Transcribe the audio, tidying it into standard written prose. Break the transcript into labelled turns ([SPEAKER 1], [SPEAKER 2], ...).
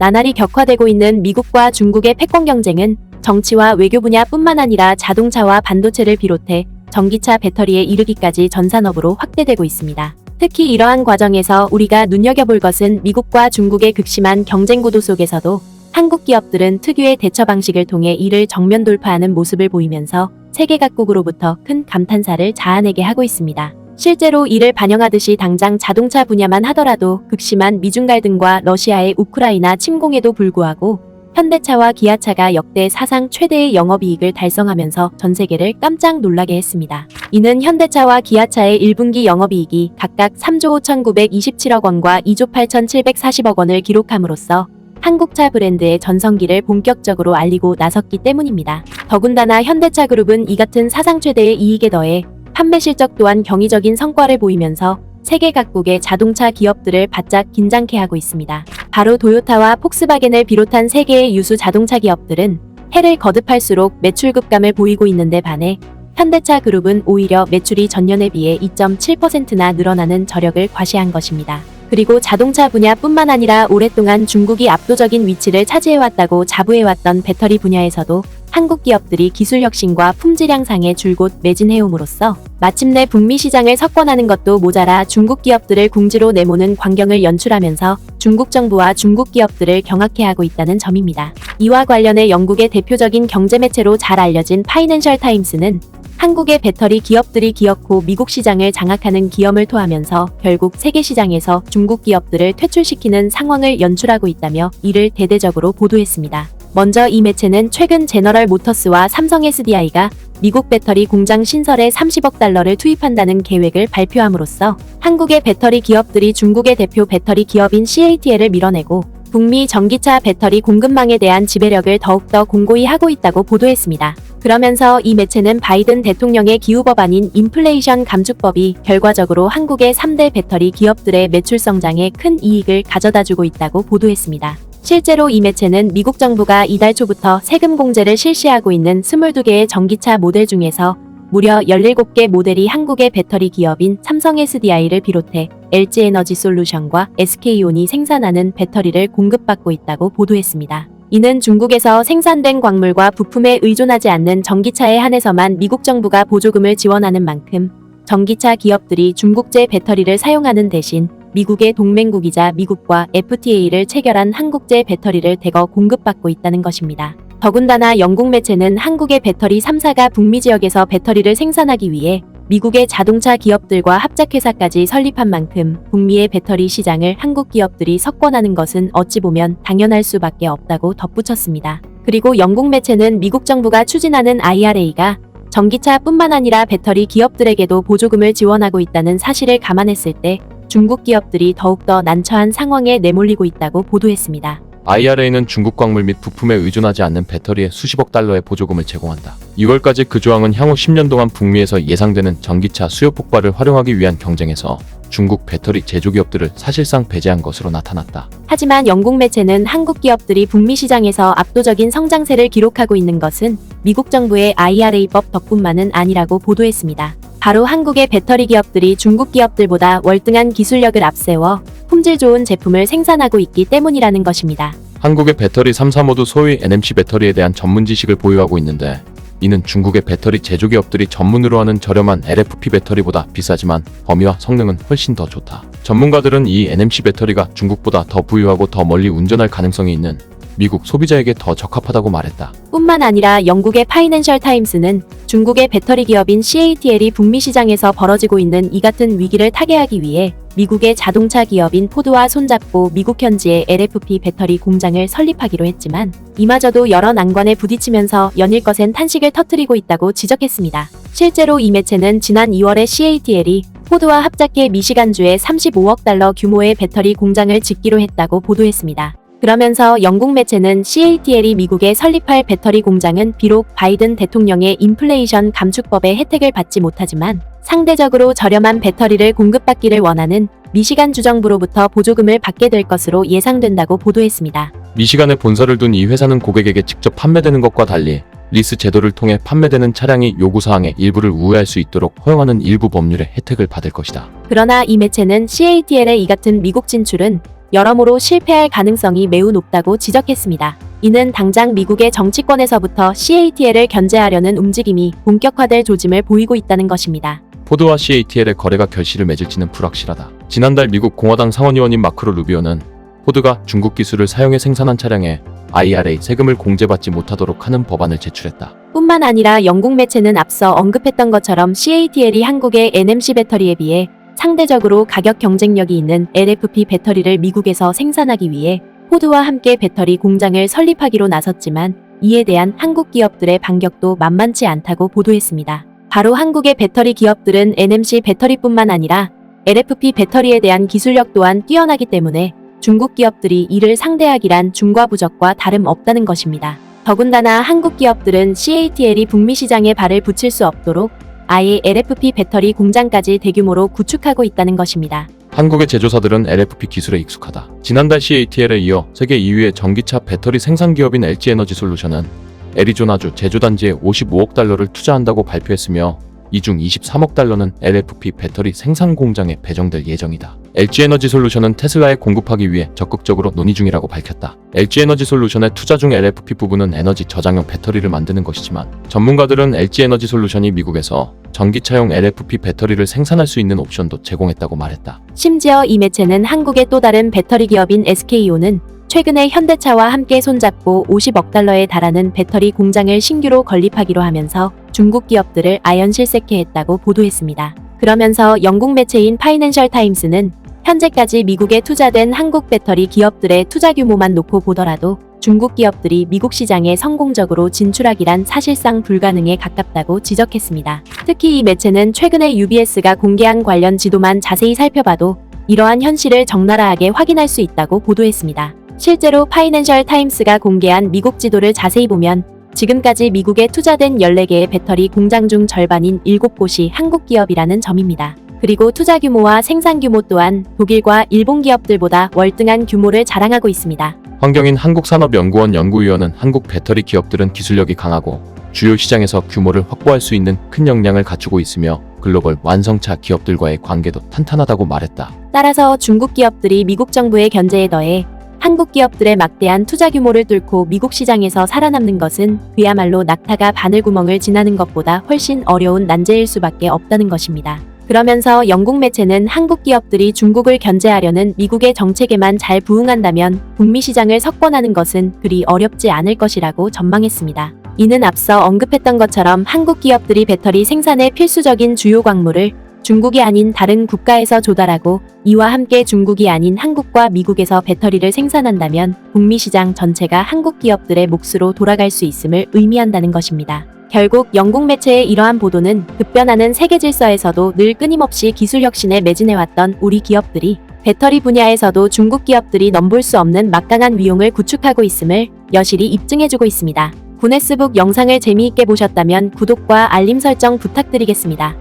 [SPEAKER 1] 나날이 격화되고 있는 미국과 중국의 패권 경쟁은 정치와 외교 분야뿐만 아니라 자동차와 반도체를 비롯해 전기차 배터리에 이르기까지 전 산업으로 확대되고 있습니다. 특히 이러한 과정에서 우리가 눈여겨볼 것은 미국과 중국의 극심한 경쟁 구도 속에서도 한국 기업들은 특유의 대처 방식을 통해 이를 정면 돌파하는 모습을 보이면서 세계 각국으로부터 큰 감탄사를 자아내게 하고 있습니다. 실제로 이를 반영하듯이 당장 자동차 분야만 하더라도 극심한 미중 갈등과 러시아의 우크라이나 침공에도 불구하고 현대차와 기아차가 역대 사상 최대의 영업이익을 달성하면서 전 세계를 깜짝 놀라게 했습니다. 이는 현대차와 기아차의 1분기 영업이익이 각각 3조 5,927억 원과 2조 8,740억 원을 기록함으로써 한국차 브랜드의 전성기를 본격적으로 알리고 나섰기 때문입니다. 더군다나 현대차 그룹은 이 같은 사상 최대의 이익에 더해 판매 실적 또한 경이적인 성과를 보이면서 세계 각국의 자동차 기업들을 바짝 긴장케 하고 있습니다. 바로 도요타와 폭스바겐을 비롯한 세계의 유수 자동차 기업들은 해를 거듭할수록 매출 급감을 보이고 있는데 반해 현대차 그룹은 오히려 매출이 전년에 비해 2.7%나 늘어나는 저력을 과시한 것입니다. 그리고 자동차 분야뿐만 아니라 오랫동안 중국이 압도적인 위치를 차지해왔다고 자부해왔던 배터리 분야에서도 한국 기업들이 기술 혁신과 품질 향상에 줄곧 매진해옴으로써 마침내 북미 시장을 석권하는 것도 모자라 중국 기업들을 궁지로 내모는 광경을 연출하면서 중국 정부와 중국 기업들을 경악해 하고 있다는 점입니다. 이와 관련해 영국의 대표적인 경제 매체로 잘 알려진 파이낸셜 타임스는 한국의 배터리 기업들이 기어코 미국 시장을 장악하는 기염을 토하면서 결국 세계 시장에서 중국 기업들을 퇴출시키는 상황을 연출하고 있다며 이를 대대적으로 보도했습니다. 먼저 이 매체는 최근 제너럴 모터스와 삼성 SDI가 미국 배터리 공장 신설에 30억 달러를 투입한다는 계획을 발표함으로써 한국의 배터리 기업들이 중국의 대표 배터리 기업인 CATL을 밀어내고 북미 전기차 배터리 공급망에 대한 지배력을 더욱더 공고히 하고 있다고 보도했습니다. 그러면서 이 매체는 바이든 대통령의 기후 법안인 인플레이션 감축법이 결과적으로 한국의 3대 배터리 기업들의 매출 성장에 큰 이익을 가져다주고 있다고 보도했습니다. 실제로 이 매체는 미국 정부가 이달 초부터 세금 공제를 실시하고 있는 22개의 전기차 모델 중에서 무려 17개 모델이 한국의 배터리 기업인 삼성 SDI를 비롯해 LG에너지솔루션과 SK온이 생산하는 배터리를 공급받고 있다고 보도했습니다. 이는 중국에서 생산된 광물과 부품에 의존하지 않는 전기차에 한해서만 미국 정부가 보조금을 지원하는 만큼 전기차 기업들이 중국제 배터리를 사용하는 대신 미국의 동맹국이자 미국과 FTA를 체결한 한국제 배터리를 대거 공급받고 있다는 것입니다. 더군다나 영국 매체는 한국의 배터리 3사가 북미 지역에서 배터리를 생산하기 위해 미국의 자동차 기업들과 합작회사까지 설립한 만큼 북미의 배터리 시장을 한국 기업들이 석권하는 것은 어찌 보면 당연할 수밖에 없다고 덧붙였습니다. 그리고 영국 매체는 미국 정부가 추진하는 IRA가 전기차뿐만 아니라 배터리 기업들에게도 보조금을 지원하고 있다는 사실을 감안했을 때 중국 기업들이 더욱더 난처한 상황에 내몰리고 있다고 보도했습니다.
[SPEAKER 2] IRA는 중국 광물 및 부품에 의존하지 않는 배터리에 수십억 달러의 보조금을 제공한다. 6월까지 그 조항은 향후 10년 동안 북미에서 예상되는 전기차 수요 폭발을 활용하기 위한 경쟁에서 중국 배터리 제조기업들을 사실상 배제한 것으로 나타났다.
[SPEAKER 1] 하지만 영국 매체는 한국 기업들이 북미 시장에서 압도적인 성장세를 기록하고 있는 것은 미국 정부의 IRA법 덕분만은 아니라고 보도했습니다. 바로 한국의 배터리 기업들이 중국 기업들보다 월등한 기술력을 앞세워 품질 좋은 제품을 생산하고 있기 때문이라는 것입니다.
[SPEAKER 2] 한국의 배터리 3사 모두 소위 NMC 배터리에 대한 전문 지식을 보유하고 있는데 이는 중국의 배터리 제조기업들이 전문으로 하는 저렴한 LFP 배터리보다 비싸지만 범위와 성능은 훨씬 더 좋다. 전문가들은 이 NMC 배터리가 중국보다 더 부유하고 더 멀리 운전할 가능성이 있는 미국 소비자에게 더 적합하다고 말했다.
[SPEAKER 1] 뿐만 아니라 영국의 파이낸셜 타임스는 중국의 배터리 기업인 CATL이 북미 시장에서 벌어지고 있는 이 같은 위기를 타개하기 위해 미국의 자동차 기업인 포드와 손잡고 미국 현지의 LFP 배터리 공장을 설립하기로 했지만 이마저도 여러 난관에 부딪히면서 연일거센 탄식을 터뜨리고 있다고 지적했습니다. 실제로 이 매체는 지난 2월에 CATL이 포드와 합작해 미시간주에 35억 달러 규모의 배터리 공장을 짓기로 했다고 보도했습니다. 그러면서 영국 매체는 CATL이 미국에 설립할 배터리 공장은 비록 바이든 대통령의 인플레이션 감축법의 혜택을 받지 못하지만 상대적으로 저렴한 배터리를 공급받기를 원하는 미시간 주정부로부터 보조금을 받게 될 것으로 예상된다고 보도했습니다.
[SPEAKER 2] 미시간에 본사를 둔 이 회사는 고객에게 직접 판매되는 것과 달리 리스 제도를 통해 판매되는 차량이 요구사항의 일부를 우회할 수 있도록 허용하는 일부 법률의 혜택을 받을 것이다.
[SPEAKER 1] 그러나 이 매체는 CATL의 이 같은 미국 진출은 여러모로 실패할 가능성이 매우 높다고 지적했습니다. 이는 당장 미국의 정치권에서부터 CATL을 견제하려는 움직임이 본격화될 조짐을 보이고 있다는 것입니다.
[SPEAKER 2] 포드와 CATL의 거래가 결실을 맺을지는 불확실하다. 지난달 미국 공화당 상원의원인 마크로 루비오는 포드가 중국 기술을 사용해 생산한 차량에 IRA 세금을 공제받지 못하도록 하는 법안을 제출했다.
[SPEAKER 1] 뿐만 아니라 영국 매체는 앞서 언급했던 것처럼 CATL이 한국의 NMC 배터리에 비해 상대적으로 가격 경쟁력이 있는 LFP 배터리를 미국에서 생산하기 위해 포드와 함께 배터리 공장을 설립하기로 나섰지만 이에 대한 한국 기업들의 반격도 만만치 않다고 보도했습니다. 바로 한국의 배터리 기업들은 NMC 배터리뿐만 아니라 LFP 배터리에 대한 기술력 또한 뛰어나기 때문에 중국 기업들이 이를 상대하기란 중과부적과 다름없다는 것입니다. 더군다나 한국 기업들은 CATL이 북미 시장에 발을 붙일 수 없도록 아예 LFP 배터리 공장까지 대규모로 구축하고 있다는 것입니다.
[SPEAKER 2] 한국의 제조사들은 LFP 기술에 익숙하다. 지난달 CATL에 이어 세계 2위의 전기차 배터리 생산 기업인 LG에너지솔루션은 애리조나주 제조단지에 55억 달러를 투자한다고 발표했으며 이 중 23억 달러는 LFP 배터리 생산 공장에 배정될 예정이다. LG에너지솔루션은 테슬라에 공급하기 위해 적극적으로 논의 중이라고 밝혔다. LG에너지솔루션의 투자 중 LFP 부분은 에너지 저장용 배터리를 만드는 것이지만 전문가들은 LG에너지솔루션이 미국에서 전기차용 LFP 배터리를 생산할 수 있는 옵션도 제공했다고 말했다.
[SPEAKER 1] 심지어 이 매체는 한국의 또 다른 배터리 기업인 SK온은 최근에 현대차와 함께 손잡고 50억 달러에 달하는 배터리 공장을 신규로 건립하기로 하면서 중국 기업들을 아연실색해 했다고 보도했습니다. 그러면서 영국 매체인 파이낸셜 타임스는 현재까지 미국에 투자된 한국 배터리 기업들의 투자 규모만 놓고 보더라도 중국 기업들이 미국 시장에 성공적으로 진출하기란 사실상 불가능에 가깝다고 지적했습니다. 특히 이 매체는 최근에 UBS가 공개한 관련 지도만 자세히 살펴봐도 이러한 현실을 적나라하게 확인할 수 있다고 보도했습니다. 실제로 파이낸셜 타임스가 공개한 미국 지도를 자세히 보면 지금까지 미국에 투자된 14개의 배터리 공장 중 절반인 7곳이 한국 기업이라는 점입니다. 그리고 투자 규모와 생산 규모 또한 독일과 일본 기업들보다 월등한 규모를 자랑하고 있습니다.
[SPEAKER 2] 환경인 한국산업연구원 연구위원은 한국 배터리 기업들은 기술력이 강하고 주요 시장에서 규모를 확보할 수 있는 큰 역량을 갖추고 있으며 글로벌 완성차 기업들과의 관계도 탄탄하다고 말했다.
[SPEAKER 1] 따라서 중국 기업들이 미국 정부의 견제에 더해 한국 기업들의 막대한 투자 규모를 뚫고 미국 시장에서 살아남는 것은 그야말로 낙타가 바늘구멍을 지나는 것보다 훨씬 어려운 난제일 수밖에 없다는 것입니다. 그러면서 영국 매체는 한국 기업들이 중국을 견제하려는 미국의 정책에만 잘 부응한다면 북미 시장을 석권하는 것은 그리 어렵지 않을 것이라고 전망했습니다. 이는 앞서 언급했던 것처럼 한국 기업들이 배터리 생산에 필수적인 주요 광물을 중국이 아닌 다른 국가에서 조달하고 이와 함께 중국이 아닌 한국과 미국에서 배터리를 생산한다면 북미 시장 전체가 한국 기업들의 몫으로 돌아갈 수 있음을 의미한다는 것입니다. 결국 영국 매체의 이러한 보도는 급변하는 세계 질서에서도 늘 끊임없이 기술 혁신에 매진해왔던 우리 기업들이 배터리 분야에서도 중국 기업들이 넘볼 수 없는 막강한 위용을 구축하고 있음을 여실히 입증해주고 있습니다. 구네스북 영상을 재미있게 보셨다면 구독과 알림 설정 부탁드리겠습니다.